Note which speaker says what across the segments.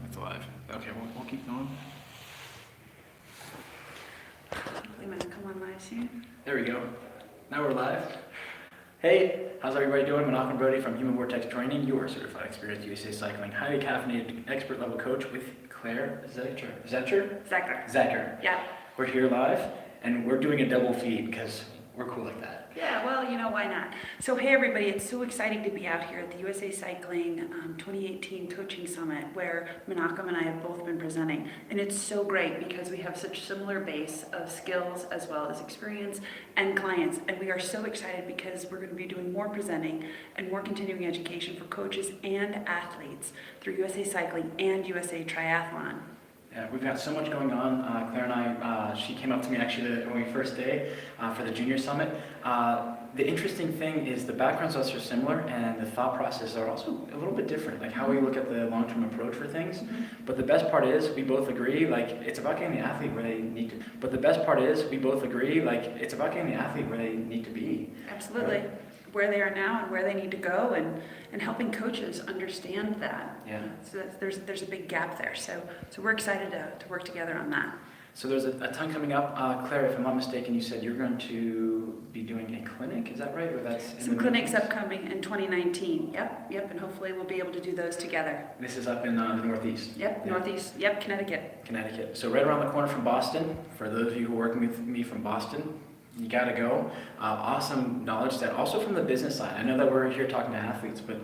Speaker 1: It's alive. Okay, we'll keep going.
Speaker 2: We might come on live soon.
Speaker 1: There we go. Now we're live. Hey, how's everybody doing? Menachem Brody from Human Vortex Training, your certified experienced USA cycling, highly caffeinated expert level coach with Clare Zecher. Zecher.
Speaker 2: Yeah.
Speaker 1: We're here live, and we're doing a double feed because we're cool like that.
Speaker 2: Yeah, well, you know, why not? So, hey, everybody, it's so exciting to be out here at the USA Cycling 2018 Coaching Summit, where Menachem and I have both been presenting. And it's so great because we have such similar base of skills as well as experience and clients. And we are so excited because we're going to be doing more presenting and more continuing education for coaches and athletes through USA Cycling and USA Triathlon.
Speaker 1: Yeah, we've got so much going on. Claire and I, she came up to me actually when we first day for the Junior Summit. The interesting thing is the backgrounds are so similar and the thought processes are also a little bit different, like how we look at the long-term approach for things. But the best part is we both agree, like it's about getting the athlete where they need to. But the best part is we both agree, like it's about getting the athlete where they need to be.
Speaker 2: Absolutely. Right? Where they are now and where they need to go, and helping coaches understand that.
Speaker 1: Yeah.
Speaker 2: So there's a big gap there. So we're excited to work together on that.
Speaker 1: So there's a ton coming up. Claire, if I'm not mistaken, you said you're going to be doing a clinic, is that right? Or that's
Speaker 2: some clinics upcoming in 2019. Yep, and hopefully we'll be able to do those together.
Speaker 1: This is up in the Northeast.
Speaker 2: Yep, yeah. Northeast. Yep, Connecticut. So right around the corner from Boston. For those of you who are working with me from Boston, you gotta go. Awesome knowledge set, also from the business side. I know that we're here talking to athletes, but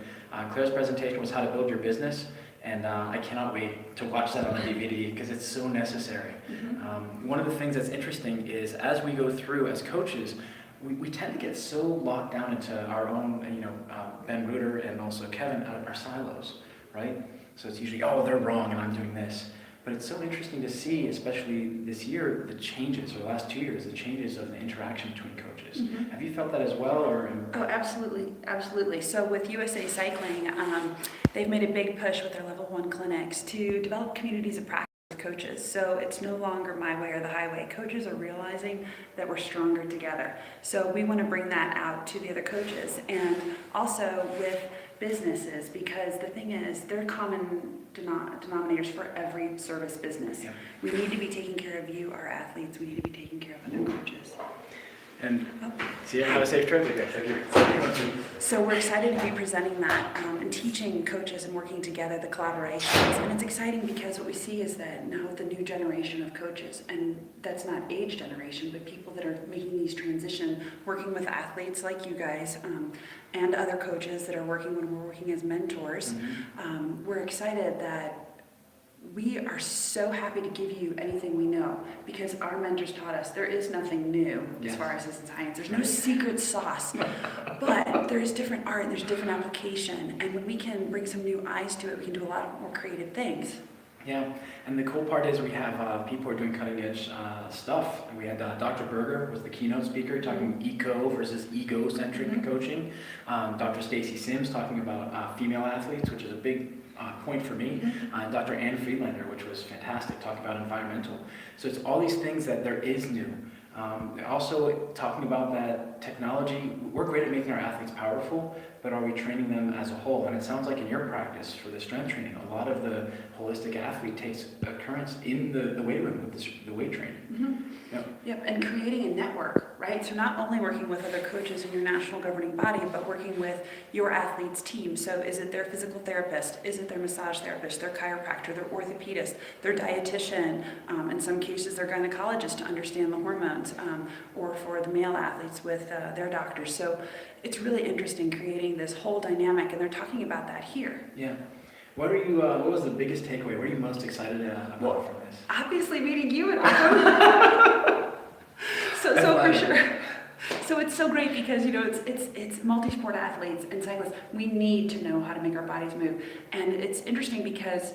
Speaker 2: Claire's presentation was how to build your business, and I cannot wait to watch that on the DVD because it's so necessary. One of the things that's interesting is as we go through as coaches, we tend to get so locked down into our own, Ben Reuter and also Kevin, out of our silos, right? So it's usually, oh, they're wrong and I'm doing this. But it's so interesting to see, especially this year, the changes, or the last 2 years, the changes of the interaction between coaches. Have you felt that as well? Or? Oh, absolutely. So with USA Cycling, they've made a big push with their level 1 clinics to develop communities of practice with coaches. So it's no longer my way or the highway. Coaches are realizing that we're stronger together. So we want to bring that out to the other coaches, and also with businesses, because the thing is, they're common denominators for every service business.
Speaker 1: Yeah.
Speaker 2: We need to be taking care of you, our athletes. We need to be taking care of other coaches.
Speaker 1: And see you. Have a safe trip. Thank you.
Speaker 2: So we're excited to be presenting that and teaching coaches and working together, the collaborations. And it's exciting because what we see is that now with the new generation of coaches, and that's not age generation, but people that are making these transition, working with athletes like you guys, and other coaches that are working when we're working as mentors, we're excited that we are so happy to give you anything we know, because our mentors taught us there is nothing new as far as this in science. There's no secret sauce, but there is different art, there's different application, and when we can bring some new eyes to it, we can do a lot more creative things.
Speaker 1: Yeah, and the cool part is we have people who are doing cutting edge stuff. And we had Dr. Berger was the keynote speaker talking eco versus ego-centric coaching. Dr. Stacy Sims talking about female athletes, which is a big point for me. Dr. Ann Friedlander, which was fantastic, talking about environmental. So it's all these things that there is new. Also talking about that technology, we're great at making our athletes powerful, but are we training them as a whole? And it sounds like in your practice for the strength training, a lot of the holistic athlete takes occurrence in the weight room with the weight training.
Speaker 2: Yep, and creating a network, right? So not only working with other coaches in your national governing body, but working with your athlete's team. So is it their physical therapist? Is it their massage therapist, their chiropractor, their orthopedist, their dietitian, in some cases their gynecologist to understand the hormones, or for the male athletes with their doctors. So it's really interesting creating this whole dynamic, and they're talking about that here.
Speaker 1: Yeah. What was the biggest takeaway? What are you most excited about from this?
Speaker 2: Obviously meeting you and Malcolm. so for sure. So it's so great because it's multi-sport athletes and cyclists. We need to know how to make our bodies move, and it's interesting because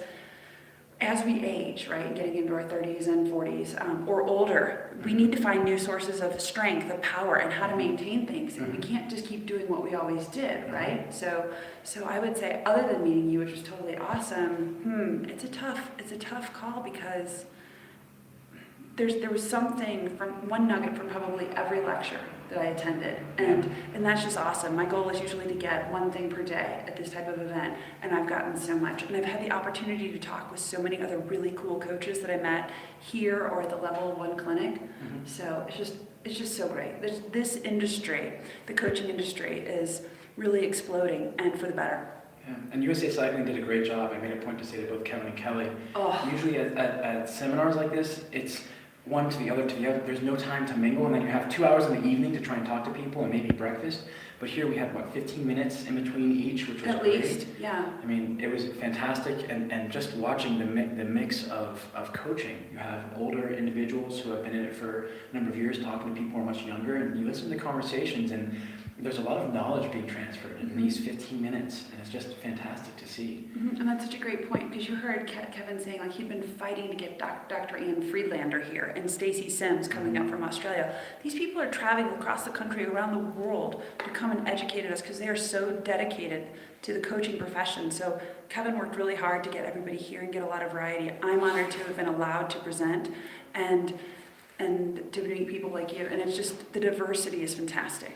Speaker 2: as we age, right, getting into our 30s and 40s or older, we need to find new sources of strength, of power, and how to maintain things. And we can't just keep doing what we always did, right? So I would say, other than meeting you, which was totally awesome, it's a tough call, because there was something from one nugget from probably every lecture
Speaker 3: that I attended, and that's just awesome. My goal is usually to get one thing per day at this type of event, and I've gotten so much. And I've had the opportunity to talk with so many other really cool coaches that I met here or at the level 1 clinic. So it's just so great. This industry, the coaching industry, is really exploding, and for the better.
Speaker 2: Yeah. And USA Cycling did a great job. I made a point to say to both Kevin and Kelly. Usually at seminars like this, it's one to the other to the other. There's no time to mingle, and then you have 2 hours in the evening to try and talk to people and maybe breakfast. But here we had, 15 minutes in between each, which was
Speaker 3: At
Speaker 2: great.
Speaker 3: least, yeah.
Speaker 2: I mean, it was fantastic, and just watching the mix of coaching. You have older individuals who have been in it for a number of years talking to people who are much younger, and you listen to conversations, and there's a lot of knowledge being transferred in these 15 minutes, and it's just fantastic to see.
Speaker 3: And that's such a great point, because you heard Kevin saying like he'd been fighting to get Dr. Ian Friedlander here and Stacey Sims coming up from Australia. These people are traveling across the country, around the world, to come and educate us because they are so dedicated to the coaching profession. So Kevin worked really hard to get everybody here and get a lot of variety. I'm honored to have been allowed to present and to meet people like you, and it's just, the diversity is fantastic.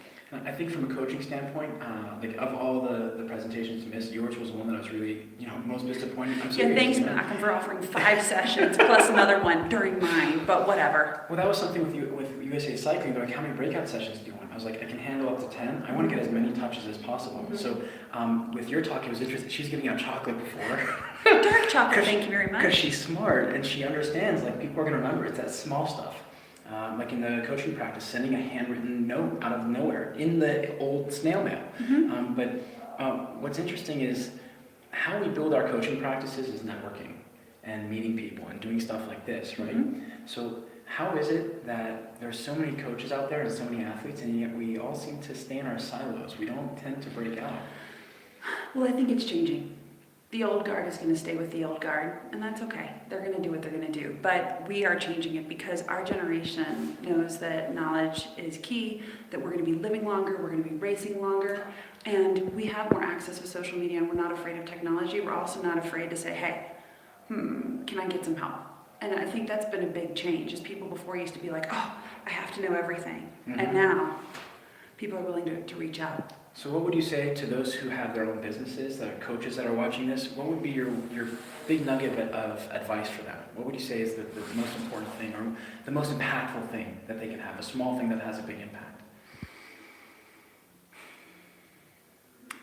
Speaker 2: I think from a coaching standpoint, like of all the presentations you missed, yours was the one that I was really, most disappointed. I'm
Speaker 3: Yeah, thanks, Malcolm, for offering 5 sessions plus another one during mine, but whatever.
Speaker 2: Well, that was something with USA Cycling. They're like, how many breakout sessions do you want? I was like, I can handle up to 10. I want to get as many touches as possible. So with your talk, it was interesting. She was giving out chocolate before.
Speaker 3: Dark chocolate, thank you very much.
Speaker 2: Because she's smart and she understands, like, people are going to remember it's that small stuff. Like in the coaching practice, sending a handwritten note out of nowhere in the old snail mail. But what's interesting is how we build our coaching practices is networking and meeting people and doing stuff like this, right? So how is it that there's so many coaches out there and so many athletes, and yet we all seem to stay in our silos? We don't tend to break out.
Speaker 3: Well, I think it's changing. The old guard is going to stay with the old guard, and that's okay. They're going to do what they're going to do. But we are changing it because our generation knows that knowledge is key, that we're going to be living longer, we're going to be racing longer, and we have more access to social media, and we're not afraid of technology. We're also not afraid to say, hey, can I get some help? And I think that's been a big change, is people before used to be like, oh, I have to know everything. And now people are willing to reach out.
Speaker 2: So what would you say to those who have their own businesses, that are coaches that are watching this? What would be your big nugget of advice for them? What would you say is the most important thing, or the most impactful thing that they can have, a small thing that has a big impact?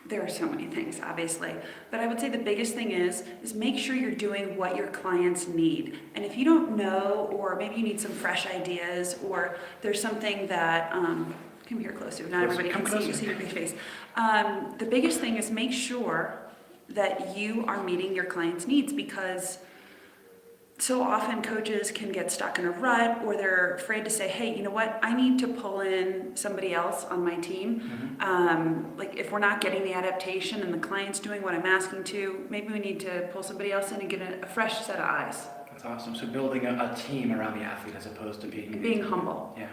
Speaker 3: There are so many things, obviously, but I would say the biggest thing is make sure you're doing what your clients need. And if you don't know, or maybe you need some fresh ideas, or there's something that, come here closer, not everybody can see your big face. The biggest thing is make sure that you are meeting your clients' needs, because so often coaches can get stuck in a rut, or they're afraid to say, hey, you know what, I need to pull in somebody else on my team. Like if we're not getting the adaptation and the client's doing what I'm asking to, maybe we need to pull somebody else in and get a fresh set of eyes.
Speaker 2: That's awesome. So building a team around the athlete as opposed to
Speaker 3: being humble.
Speaker 2: Yeah.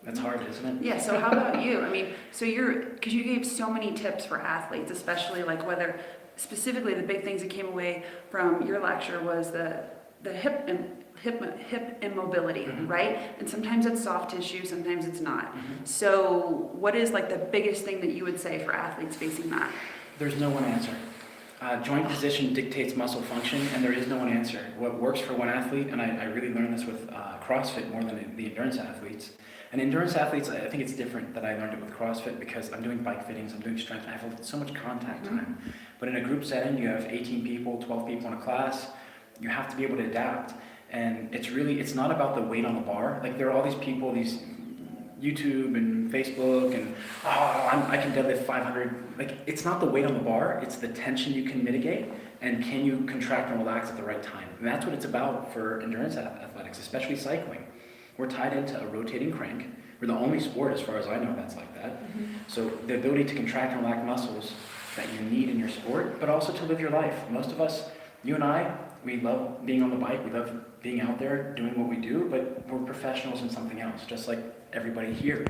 Speaker 2: That's hard, isn't it?
Speaker 3: Yeah, so how about you? I mean, so because you gave so many tips for athletes, especially like whether, specifically the big things that came away from your lecture was the hip immobility, right? And sometimes it's soft tissue, sometimes it's not. So what is like the biggest thing that you would say for athletes facing that?
Speaker 2: There's no one answer. Joint position dictates muscle function, and there is no one answer. What works for one athlete, and I really learned this with CrossFit more than the endurance athletes. And endurance athletes, I think it's different that I learned it with CrossFit, because I'm doing bike fittings, I'm doing strength, I have so much contact time. But in a group setting, you have 18 people, 12 people in a class, you have to be able to adapt. And it's not about the weight on the bar. Like there are all these people, these YouTube and Facebook, and I can deadlift 500. Like it's not the weight on the bar, it's the tension you can mitigate, and can you contract and relax at the right time. And that's what it's about for endurance athletics, especially cycling. We're tied into a rotating crank. We're the only sport, as far as I know, that's like that. So the ability to contract and relax muscles that you need in your sport, but also to live your life. Most of us, you and I, we love being on the bike, we love being out there doing what we do, but we're professionals in something else, just like everybody here,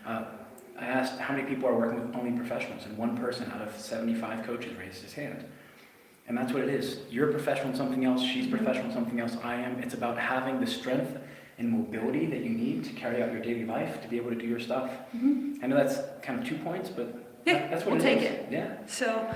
Speaker 2: I asked how many people are working with only professionals, and one person out of 75 coaches raised his hand. And that's what it is. You're a professional in something else, she's professional in something else, I am. It's about having the strength and mobility that you need to carry out your daily life, to be able to do your stuff.
Speaker 3: Mhm.
Speaker 2: I know that's kind of 2 points, but
Speaker 3: Yeah,
Speaker 2: that's what
Speaker 3: we'll
Speaker 2: it
Speaker 3: take
Speaker 2: is.
Speaker 3: it.
Speaker 2: Yeah.
Speaker 3: So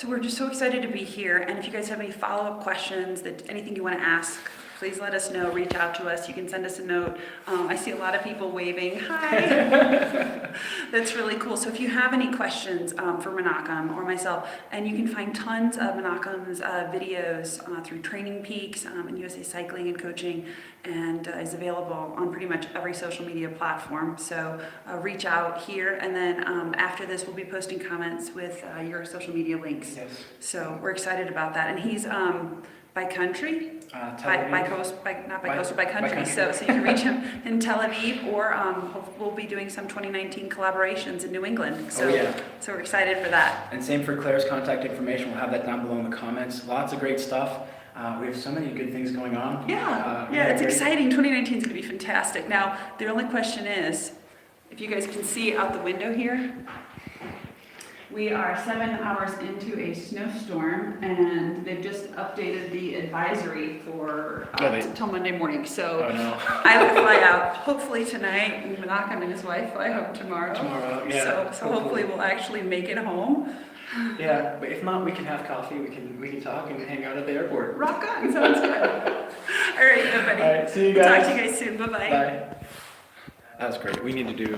Speaker 3: we're just so excited to be here. And if you guys have any follow-up questions, anything you want to ask, please let us know. Reach out to us. You can send us a note. I see a lot of people waving. Hi. That's really cool. So if you have any questions for Menachem or myself, and you can find tons of Menachem's videos through Training Peaks and USA Cycling and Coaching, and is available on pretty much every social media platform. So reach out here, and then after this, we'll be posting comments with your social media links.
Speaker 2: Yes.
Speaker 3: So we're excited about that. And he's by country, by coast, not by coast, but by country. So you can reach him in Tel Aviv, or we'll be doing some 2019 collaborations in New England. So, so we're excited for that.
Speaker 2: And same for Claire's contact information. We'll have that down below in the comments. Lots of great stuff. We have so many good things going on.
Speaker 3: Yeah, it's exciting. 2019 is going to be fantastic. Now, the only question is, if you guys can see out the window here, we are 7 hours into a snowstorm, and they've just updated the advisory for till Monday morning. So I will fly out hopefully tonight, and Menachem and his wife fly home tomorrow.
Speaker 2: Yeah.
Speaker 3: So hopefully we'll actually make it home.
Speaker 2: Yeah, but if not, we can have coffee. We can talk and hang out at the airport.
Speaker 3: Rock on, sounds good. All right, everybody.
Speaker 2: All right, see you guys.
Speaker 3: Talk to you guys soon. Bye-bye.
Speaker 2: Bye. That was great. We need to do